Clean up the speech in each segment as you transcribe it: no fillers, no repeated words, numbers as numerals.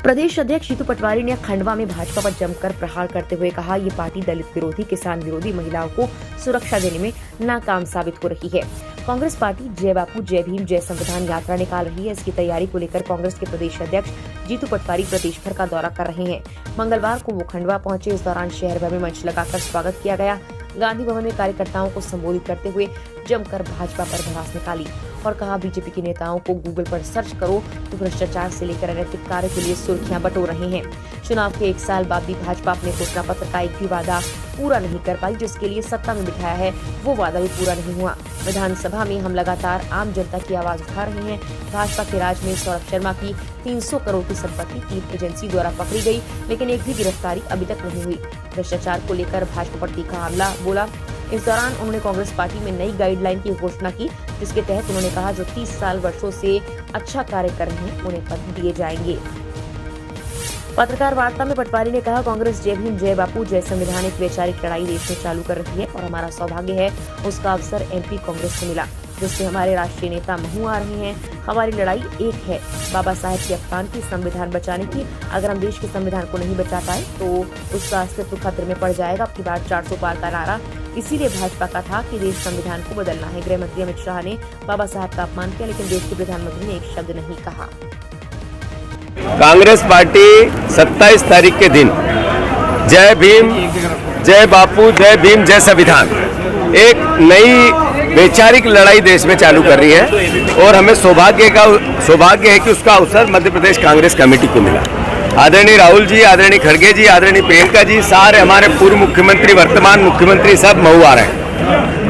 प्रदेश अध्यक्ष जीतू पटवारी ने खंडवा में भाजपा पर जमकर प्रहार करते हुए कहा, ये पार्टी दलित विरोधी, किसान विरोधी, महिलाओं को सुरक्षा देने में नाकाम साबित हो रही है। कांग्रेस पार्टी जय बापू जय भीम जय संविधान यात्रा निकाल रही है। इसकी तैयारी को लेकर कांग्रेस के प्रदेश अध्यक्ष जीतू पटवारी प्रदेश भर का दौरा कर रहे हैं। मंगलवार को वो खंडवा पहुंचे। इस दौरान शहर भर में मंच लगाकर स्वागत किया गया। गांधी भवन में कार्यकर्ताओं को संबोधित करते हुए जमकर भाजपा पर भड़ास निकाली और कहा, बीजेपी के नेताओं को गूगल पर सर्च करो तो भ्रष्टाचार से लेकर अनैतिक कार्य के लिए सुर्खियां बटोर रहे हैं। चुनाव के 1 साल बाद भी भाजपा अपने घोषणा पत्र का एक भी वादा पूरा नहीं कर पाई। जिसके लिए सत्ता में बिठाया है वो वादा भी पूरा नहीं हुआ। विधानसभा में हम लगातार आम जनता की आवाज उठा रहे हैं। भाजपा के राज में सौरभ शर्मा की 300 करोड़ की संपत्ति 3 एजेंसी द्वारा पकड़ी गई, लेकिन एक भी गिरफ्तारी अभी तक नहीं हुई। भ्रष्टाचार को लेकर भाजपा पर तीखा हमला बोला। इस दौरान उन्होंने कांग्रेस पार्टी में नई गाइडलाइन की घोषणा की, जिसके तहत उन्होंने कहा, जो 30 साल वर्षों से अच्छा कार्य कर रहे हैं उन्हें पद दिए जाएंगे। पत्रकार वार्ता में पटवारी ने कहा, कांग्रेस जय भीम जय बापू जय संविधान एक वैचारिक लड़ाई देश में चालू कर रही है और हमारा सौभाग्य है उसका अवसर एमपी कांग्रेस को मिला, जिससे हमारे राष्ट्रीय नेता महू आ रहे हैं। हमारी लड़ाई एक है, बाबा साहेब के अपमान की, संविधान बचाने की। अगर हम देश के संविधान को नहीं बचा पाए तो उसका अस्तित्व खतरे में पड़ जाएगा। अब की बार 400 पार का नारा इसीलिए भाजपा का था कि देश संविधान को बदलना है। गृह मंत्री अमित शाह ने बाबा साहब का अपमान किया, लेकिन देश के प्रधानमंत्री ने एक शब्द नहीं कहा। कांग्रेस पार्टी 27 तारीख के दिन जय भीम जय बापू जय भीम जय संविधान एक नई वैचारिक लड़ाई देश में चालू कर रही है और हमें सौभाग्य है कि उसका अवसर मध्य प्रदेश कांग्रेस कमेटी को मिला। आदरणीय राहुल जी, आदरणीय खड़गे जी, आदरणीय प्रियंका जी, सारे हमारे पूर्व मुख्यमंत्री, वर्तमान मुख्यमंत्री सब महू आ रहे हैं।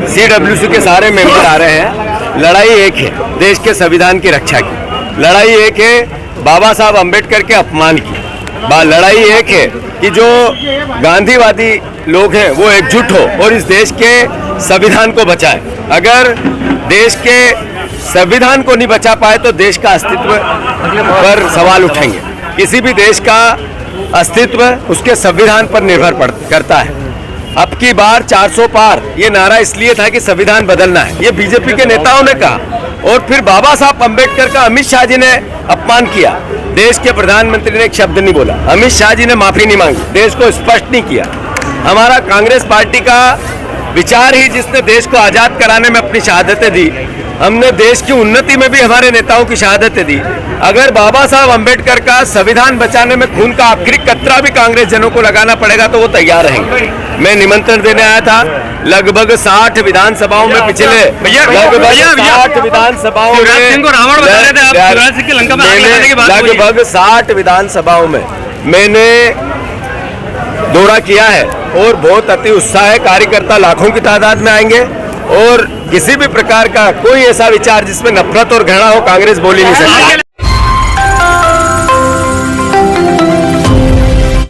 CWC के सारे मेंबर आ रहे हैं। लड़ाई एक है देश के संविधान की रक्षा की। लड़ाई एक है बाबा साहब अम्बेडकर के अपमान की। लड़ाई एक है कि जो गांधीवादी लोग हैं वो एकजुट हो और इस देश के संविधान को बचाए। अगर देश के संविधान को नहीं बचा पाए तो देश का अस्तित्व पर सवाल उठेंगे। किसी भी देश का अस्तित्व उसके संविधान पर निर्भर करता है। अब की बार 400 पार ये नारा इसलिए था कि संविधान बदलना है, ये बीजेपी के नेताओं ने कहा। और फिर बाबा साहब अम्बेडकर का अमित शाह जी ने अपमान किया। देश के प्रधानमंत्री ने एक शब्द नहीं बोला, अमित शाह जी ने माफी नहीं मांगी, देश को स्पष्ट नहीं किया। हमारा कांग्रेस पार्टी का विचार ही जिसने देश को आजाद कराने में अपनी शहादतें दी, हमने देश की उन्नति में भी हमारे नेताओं की शहादतें दी। अगर बाबा साहब अम्बेडकर का संविधान बचाने में खून का आखिरी कतरा भी कांग्रेस जनों को लगाना पड़ेगा तो वो तैयार रहेंगे। मैं निमंत्रण देने आया था। लगभग 60 विधानसभाओं में पिछले लगभग 60 विधानसभाओं में मैंने दौरा किया है और बहुत अति उत्साह है। कार्यकर्ता लाखों की तादाद में आएंगे और किसी भी प्रकार का कोई ऐसा विचार जिसमें नफरत और घृणा हो कांग्रेस बोल ही नहीं सकती।